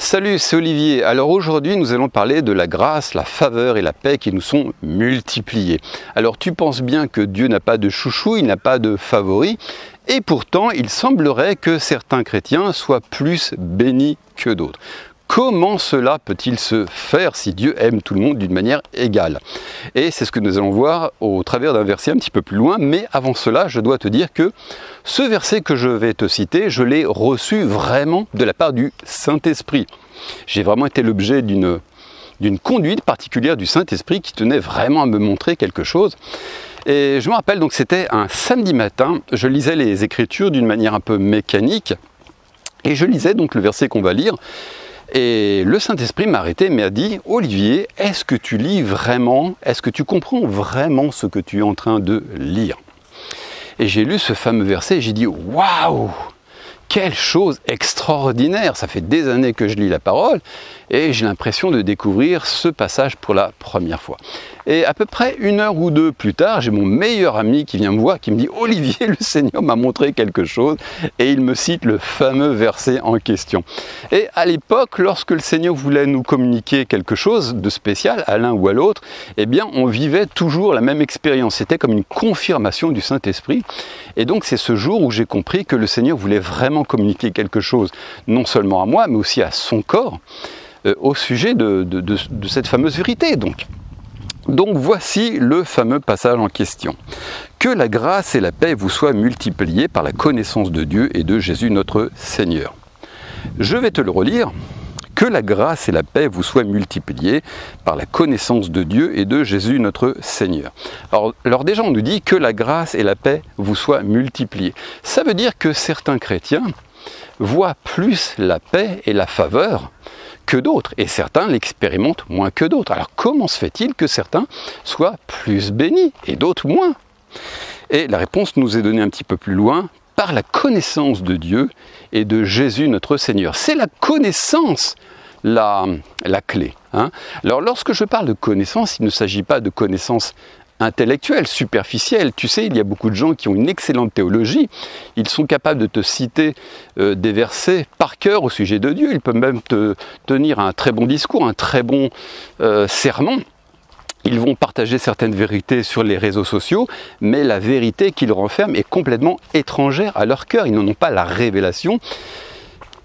Salut, c'est Olivier. Alors aujourd'hui, nous allons parler de la grâce, la faveur et la paix qui nous sont multipliées. Alors tu penses bien que Dieu n'a pas de chouchou, il n'a pas de favori, et pourtant il semblerait que certains chrétiens soient plus bénis que d'autres. Comment cela peut-il se faire si Dieu aime tout le monde d'une manière égale? Et c'est ce que nous allons voir au travers d'un verset un petit peu plus loin, mais avant cela, je dois te dire que ce verset que je vais te citer, je l'ai reçu vraiment de la part du Saint-Esprit. J'ai vraiment été l'objet d'une conduite particulière du Saint-Esprit qui tenait vraiment à me montrer quelque chose. Et je me rappelle, donc c'était un samedi matin, je lisais les Écritures d'une manière un peu mécanique, et je lisais donc le verset qu'on va lire. Et le Saint-Esprit m'a arrêté et m'a dit « Olivier, est-ce que tu lis vraiment, est-ce que tu comprends vraiment ce que tu es en train de lire ?» Et j'ai lu ce fameux verset et j'ai dit « Waouh ! Quelle chose extraordinaire ! Ça fait des années que je lis la parole et j'ai l'impression de découvrir ce passage pour la première fois. » Et à peu près 1 heure ou 2 plus tard, j'ai mon meilleur ami qui vient me voir, qui me dit « Olivier, le Seigneur m'a montré quelque chose » et il me cite le fameux verset en question. Et à l'époque, lorsque le Seigneur voulait nous communiquer quelque chose de spécial à l'un ou à l'autre, eh bien on vivait toujours la même expérience. C'était comme une confirmation du Saint-Esprit. Et donc c'est ce jour où j'ai compris que le Seigneur voulait vraiment communiquer quelque chose, non seulement à moi, mais aussi à son corps, au sujet de cette fameuse vérité. Donc voici le fameux passage en question. « Que la grâce et la paix vous soient multipliées par la connaissance de Dieu et de Jésus notre Seigneur. » Je vais te le relire. « Que la grâce et la paix vous soient multipliées par la connaissance de Dieu et de Jésus notre Seigneur. » Alors déjà on nous dit que la grâce et la paix vous soient multipliées. Ça veut dire que certains chrétiens voient plus la paix et la faveur que d'autres, et certains l'expérimentent moins que d'autres. Alors comment se fait-il que certains soient plus bénis et d'autres moins? Et la réponse nous est donnée un petit peu plus loin, par la connaissance de Dieu et de Jésus notre Seigneur. C'est la connaissance la clé. Alors lorsque je parle de connaissance, il ne s'agit pas de connaissance intellectuelle, superficielle. Tu sais, il y a beaucoup de gens qui ont une excellente théologie. Ils sont capables de te citer des versets par cœur au sujet de Dieu. Ils peuvent même te tenir un très bon discours, un très bon sermon. Ils vont partager certaines vérités sur les réseaux sociaux, mais la vérité qu'ils renferment est complètement étrangère à leur cœur. Ils n'en ont pas la révélation.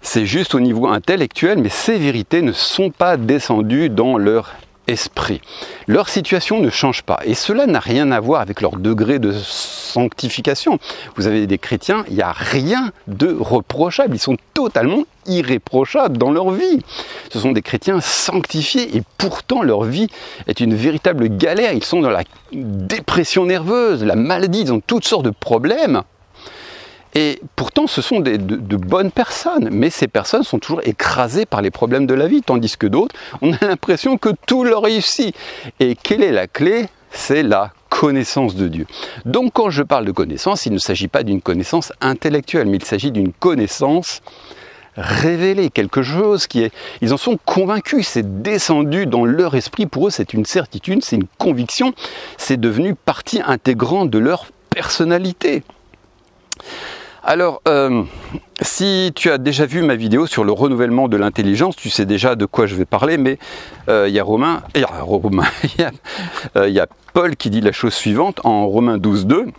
C'est juste au niveau intellectuel, mais ces vérités ne sont pas descendues dans leur esprit. Leur situation ne change pas. Et cela n'a rien à voir avec leur degré de sanctification. Vous avez des chrétiens, il n'y a rien de reprochable. Ils sont totalement irréprochables dans leur vie. Ce sont des chrétiens sanctifiés et pourtant leur vie est une véritable galère. Ils sont dans la dépression nerveuse, la maladie, ils ont toutes sortes de problèmes. Et pourtant, ce sont de bonnes personnes, mais ces personnes sont toujours écrasées par les problèmes de la vie, tandis que d'autres, on a l'impression que tout leur réussit. Et quelle est la clé? C'est la connaissance de Dieu. Donc quand je parle de connaissance, il ne s'agit pas d'une connaissance intellectuelle, mais il s'agit d'une connaissance révélée, quelque chose qui est... Ils en sont convaincus, c'est descendu dans leur esprit, pour eux c'est une certitude, c'est une conviction, c'est devenu partie intégrante de leur personnalité. Alors, si tu as déjà vu ma vidéo sur le renouvellement de l'intelligence, tu sais déjà de quoi je vais parler, mais il y a Paul qui dit la chose suivante en Romains 12:2.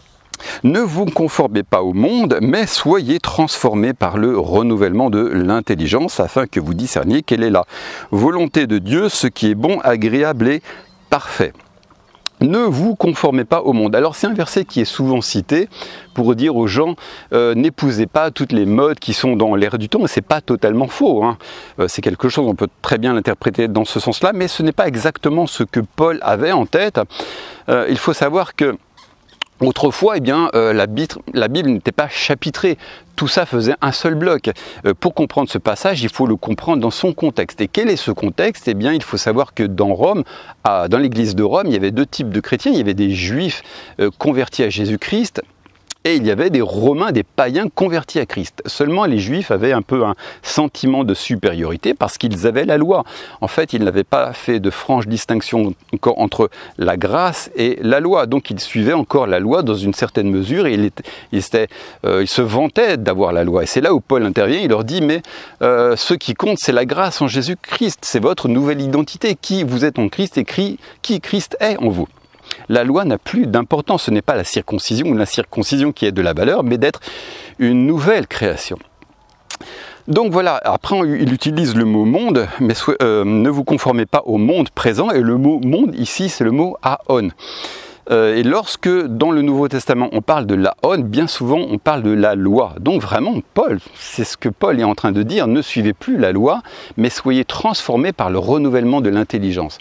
« Ne vous conformez pas au monde, mais soyez transformés par le renouvellement de l'intelligence, afin que vous discerniez quelle est la volonté de Dieu, ce qui est bon, agréable et parfait. » Ne vous conformez pas au monde. Alors c'est un verset qui est souvent cité pour dire aux gens n'épousez pas toutes les modes qui sont dans l'air du temps, et c'est pas totalement faux. C'est quelque chose, on peut très bien l'interpréter dans ce sens-là, mais ce n'est pas exactement ce que Paul avait en tête. Il faut savoir que autrefois, la Bible n'était pas chapitrée. Tout ça faisait un seul bloc. Pour comprendre ce passage, il faut le comprendre dans son contexte. Et quel est ce contexte? Il faut savoir que dans Rome, dans l'église de Rome, il y avait 2 types de chrétiens. Il y avait des juifs convertis à Jésus-Christ et il y avait des Romains, des païens convertis à Christ. Seulement les Juifs avaient un peu un sentiment de supériorité parce qu'ils avaient la loi. En fait, ils n'avaient pas fait de franche distinction encore entre la grâce et la loi. Donc ils suivaient encore la loi dans une certaine mesure et ils se vantaient d'avoir la loi. Et c'est là où Paul intervient, il leur dit, mais ce qui compte, c'est la grâce en Jésus-Christ. C'est votre nouvelle identité, qui vous êtes en Christ et qui Christ est en vous. La loi n'a plus d'importance, ce n'est pas la circoncision ou l'incirconcision qui est de la valeur, mais d'être une nouvelle création. Donc voilà, après il utilise le mot monde, mais ne vous conformez pas au monde présent, et le mot monde ici c'est le mot aon. Et lorsque dans le Nouveau Testament on parle de l'aon, bien souvent on parle de la loi. Donc vraiment Paul, c'est ce que Paul est en train de dire, ne suivez plus la loi, mais soyez transformés par le renouvellement de l'intelligence.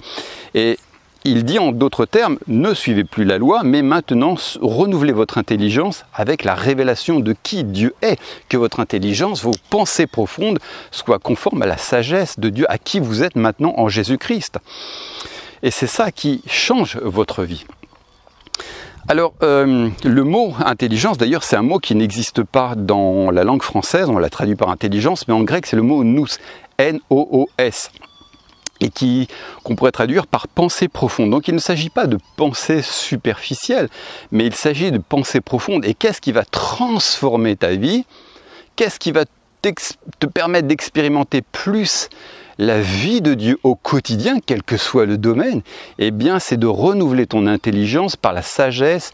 Et il dit en d'autres termes, ne suivez plus la loi, mais maintenant renouvelez votre intelligence avec la révélation de qui Dieu est. Que votre intelligence, vos pensées profondes soient conformes à la sagesse de Dieu, à qui vous êtes maintenant en Jésus-Christ. Et c'est ça qui change votre vie. Alors, le mot intelligence, d'ailleurs, c'est un mot qui n'existe pas dans la langue française, on l'a traduit par intelligence, mais en grec, c'est le mot nous, N-O-O-S. Et qu'on pourrait traduire par pensée profonde. Donc il ne s'agit pas de pensée superficielle, mais il s'agit de pensée profonde. Et qu'est-ce qui va transformer ta vie? Qu'est-ce qui va te permettre d'expérimenter plus la vie de Dieu au quotidien, quel que soit le domaine? Eh bien, c'est de renouveler ton intelligence par la sagesse,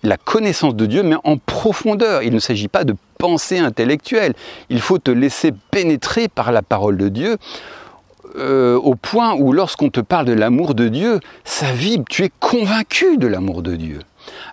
la connaissance de Dieu, mais en profondeur. Il ne s'agit pas de pensée intellectuelle. Il faut te laisser pénétrer par la parole de Dieu, au point où lorsqu'on te parle de l'amour de Dieu, ça vibre, tu es convaincu de l'amour de Dieu.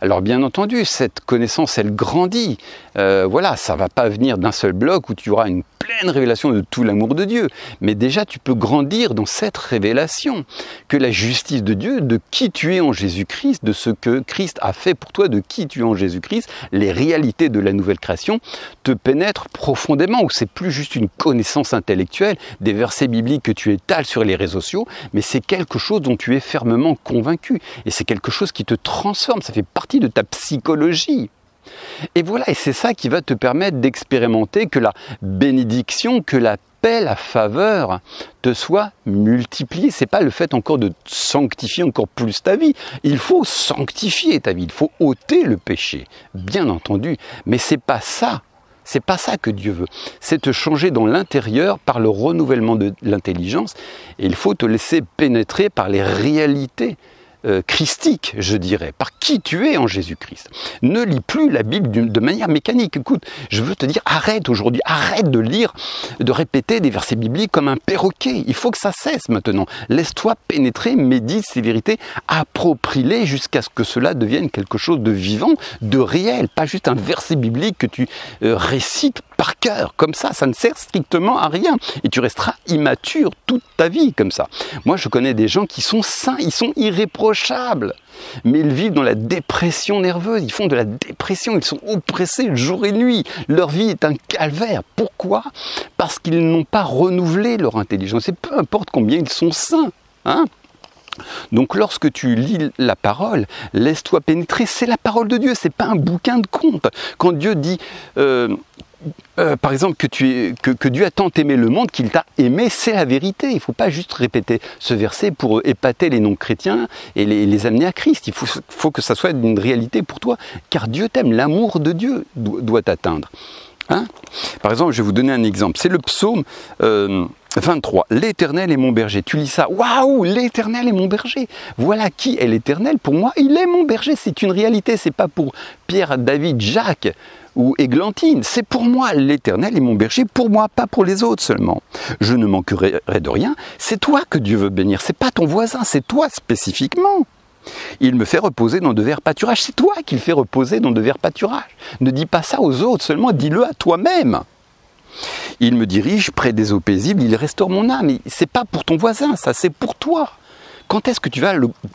Alors bien entendu, cette connaissance, elle grandit. Voilà, ça ne va pas venir d'un seul bloc où tu auras une pleine révélation de tout l'amour de Dieu. Mais déjà, tu peux grandir dans cette révélation. Que la justice de Dieu, de qui tu es en Jésus-Christ, de ce que Christ a fait pour toi, de qui tu es en Jésus-Christ, les réalités de la nouvelle création, te pénètrent profondément. Où c'est plus juste une connaissance intellectuelle, des versets bibliques que tu étales sur les réseaux sociaux, mais c'est quelque chose dont tu es fermement convaincu. Et c'est quelque chose qui te transforme, ça fait partie de ta psychologie. Et voilà, et c'est ça qui va te permettre d'expérimenter que la bénédiction, que la paix, la faveur te soit multipliée. C'est pas le fait encore de sanctifier encore plus ta vie. Il faut sanctifier ta vie, il faut ôter le péché, bien entendu. Mais c'est pas ça. C'est pas ça que Dieu veut. C'est te changer dans l'intérieur par le renouvellement de l'intelligence. Et il faut te laisser pénétrer par les réalités christique, je dirais, par qui tu es en Jésus-Christ. Ne lis plus la Bible de manière mécanique. Écoute, je veux te dire, arrête aujourd'hui, arrête de lire, de répéter des versets bibliques comme un perroquet. Il faut que ça cesse maintenant. Laisse-toi pénétrer, médite ces vérités, approprie-les jusqu'à ce que cela devienne quelque chose de vivant, de réel, pas juste un verset biblique que tu récites par cœur, comme ça ne sert strictement à rien. Et tu resteras immature toute ta vie comme ça. Moi, je connais des gens qui sont sains, ils sont irréprochables, mais ils vivent dans la dépression nerveuse, ils font de la dépression, ils sont oppressés jour et nuit. Leur vie est un calvaire. Pourquoi? Parce qu'ils n'ont pas renouvelé leur intelligence. Et peu importe combien ils sont sains, hein? Donc lorsque tu lis la parole, laisse-toi pénétrer, c'est la parole de Dieu, c'est pas un bouquin de contes. Quand Dieu dit par exemple que Dieu a tant aimé le monde qu'il t'a aimé, c'est la vérité. Il ne faut pas juste répéter ce verset pour épater les non-chrétiens et les amener à Christ. Il faut que ça soit une réalité pour toi, car Dieu t'aime, l'amour de Dieu doit t'atteindre. Hein? Par exemple, je vais vous donner un exemple. C'est le psaume 23. L'Éternel est mon berger. Tu lis ça. Waouh, l'Éternel est mon berger. Voilà qui est l'Éternel. Pour moi, il est mon berger. C'est une réalité. C'est pas pour Pierre, David, Jacques ou Églantine. C'est pour moi. L'Éternel est mon berger. Pour moi, pas pour les autres seulement. Je ne manquerai de rien. C'est toi que Dieu veut bénir. C'est pas ton voisin. C'est toi spécifiquement. Il me fait reposer dans de verts pâturages. C'est toi qui le fais reposer dans de verts pâturages. Ne dis pas ça aux autres, seulement dis-le à toi-même. Il me dirige près des eaux paisibles, il restaure mon âme. C'est pas pour ton voisin, ça, c'est pour toi. Quand est-ce que tu vas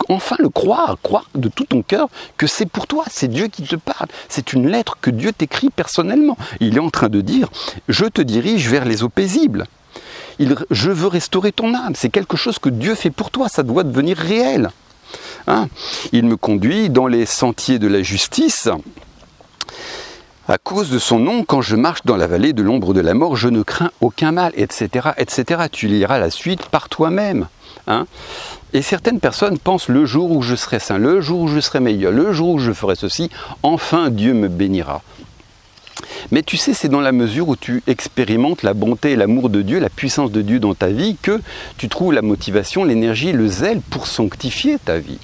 enfin le croire de tout ton cœur que c'est pour toi, c'est Dieu qui te parle. C'est une lettre que Dieu t'écrit personnellement. Il est en train de dire, je te dirige vers les eaux paisibles. Je veux restaurer ton âme. C'est quelque chose que Dieu fait pour toi, ça doit devenir réel. Hein? Il me conduit dans les sentiers de la justice À cause de son nom, quand je marche dans la vallée de l'ombre de la mort, je ne crains aucun mal, etc., etc. Tu liras la suite par toi-même. Hein. Et certaines personnes pensent le jour où je serai saint, le jour où je serai meilleur, le jour où je ferai ceci, enfin Dieu me bénira. Mais tu sais, c'est dans la mesure où tu expérimentes la bonté et l'amour de Dieu, la puissance de Dieu dans ta vie, que tu trouves la motivation, l'énergie, le zèle pour sanctifier ta vie.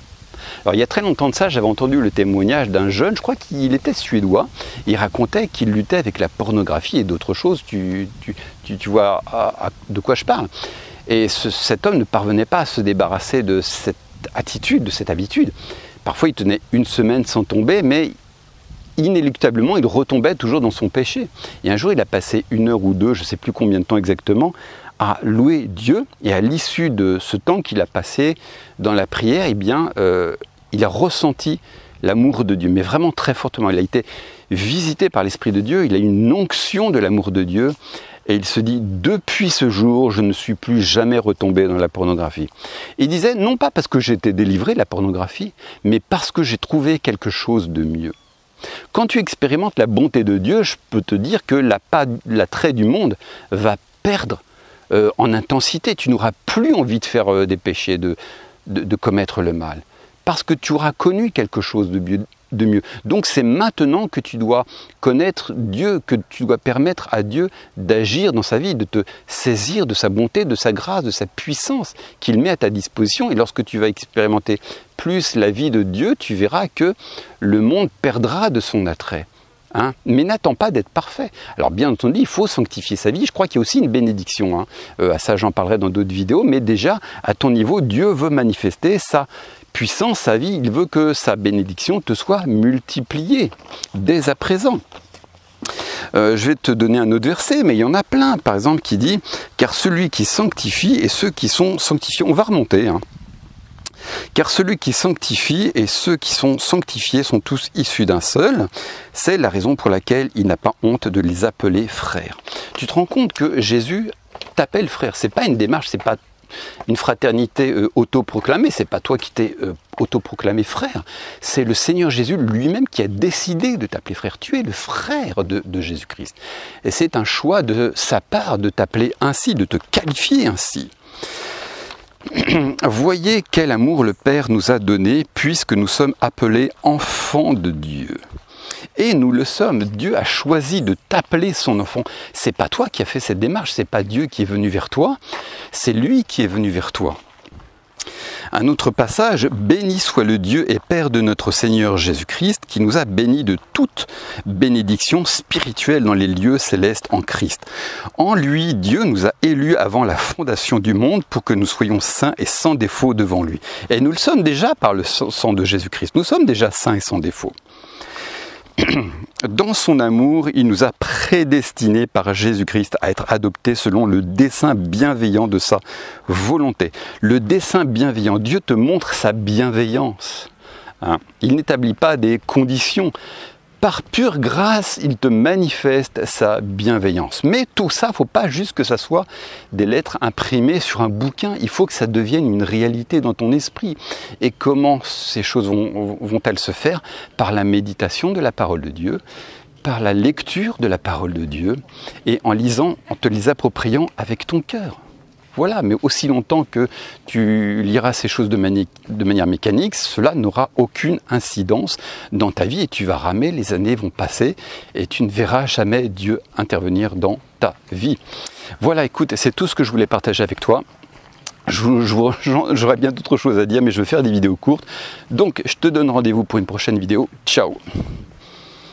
Alors il y a très longtemps de ça, j'avais entendu le témoignage d'un jeune, je crois qu'il était suédois, il racontait qu'il luttait avec la pornographie et d'autres choses, tu vois de quoi je parle. Et cet homme ne parvenait pas à se débarrasser de cette attitude, de cette habitude. Parfois il tenait une semaine sans tomber, mais inéluctablement il retombait toujours dans son péché. Et un jour il a passé 1 heure ou 2, je ne sais plus combien de temps exactement, à louer Dieu, et à l'issue de ce temps qu'il a passé dans la prière, eh bien, il a ressenti l'amour de Dieu, mais vraiment très fortement. Il a été visité par l'Esprit de Dieu, il a eu une onction de l'amour de Dieu, et il se dit, depuis ce jour, je ne suis plus jamais retombé dans la pornographie. Il disait, non pas parce que j'étais délivré de la pornographie, mais parce que j'ai trouvé quelque chose de mieux. Quand tu expérimentes la bonté de Dieu, je peux te dire que l'attrait du monde va perdre en intensité. Tu n'auras plus envie de faire des péchés, de commettre le mal. Parce que tu auras connu quelque chose de mieux. Donc c'est maintenant que tu dois connaître Dieu, que tu dois permettre à Dieu d'agir dans sa vie, de te saisir de sa bonté, de sa grâce, de sa puissance qu'il met à ta disposition. Et lorsque tu vas expérimenter plus la vie de Dieu, tu verras que le monde perdra de son attrait. Hein, mais n'attends pas d'être parfait. Alors bien entendu, il faut sanctifier sa vie. Je crois qu'il y a aussi une bénédiction. Hein. À ça, j'en parlerai dans d'autres vidéos. Mais déjà, à ton niveau, Dieu veut manifester sa puissance, sa vie. Il veut que sa bénédiction te soit multipliée dès à présent. Je vais te donner un autre verset, mais il y en a plein. Par exemple, qui dit « Car celui qui sanctifie et ceux qui sont sanctifiés... » On va remonter. Hein. Car celui qui sanctifie et ceux qui sont sanctifiés sont tous issus d'un seul. C'est la raison pour laquelle il n'a pas honte de les appeler frères. Tu te rends compte que Jésus t'appelle frère. C'est pas une démarche, c'est pas une fraternité autoproclamée. C'est pas toi qui t'es autoproclamé frère. C'est le Seigneur Jésus lui-même qui a décidé de t'appeler frère. Tu es le frère de Jésus-Christ. Et c'est un choix de sa part de t'appeler ainsi, de te qualifier ainsi. Voyez quel amour le Père nous a donné, puisque nous sommes appelés enfants de Dieu. Et nous le sommes. Dieu a choisi de t'appeler son enfant. C'est pas toi qui as fait cette démarche, c'est pas Dieu qui est venu vers toi, c'est lui qui est venu vers toi. Un autre passage, béni soit le Dieu et Père de notre Seigneur Jésus-Christ, qui nous a bénis de toute bénédiction spirituelle dans les lieux célestes en Christ. En lui, Dieu nous a élus avant la fondation du monde pour que nous soyons saints et sans défaut devant lui. Et nous le sommes déjà par le sang de Jésus-Christ. Nous sommes déjà saints et sans défaut. Dans son amour, il nous a prédestinés par Jésus-Christ à être adoptés selon le dessein bienveillant de sa volonté. Le dessein bienveillant, Dieu te montre sa bienveillance. Hein. Il n'établit pas des conditions. Par pure grâce, il te manifeste sa bienveillance. Mais tout ça, il ne faut pas juste que ça soit des lettres imprimées sur un bouquin. Il faut que ça devienne une réalité dans ton esprit. Et comment ces choses vont-elles se faire? Par la méditation de la parole de Dieu, par la lecture de la parole de Dieu, et en te les appropriant avec ton cœur. Voilà, mais aussi longtemps que tu liras ces choses de manière mécanique, cela n'aura aucune incidence dans ta vie et tu vas ramer, les années vont passer et tu ne verras jamais Dieu intervenir dans ta vie. Voilà, écoute, c'est tout ce que je voulais partager avec toi. J'aurais bien d'autres choses à dire, mais je vais faire des vidéos courtes. Donc, je te donne rendez-vous pour une prochaine vidéo. Ciao!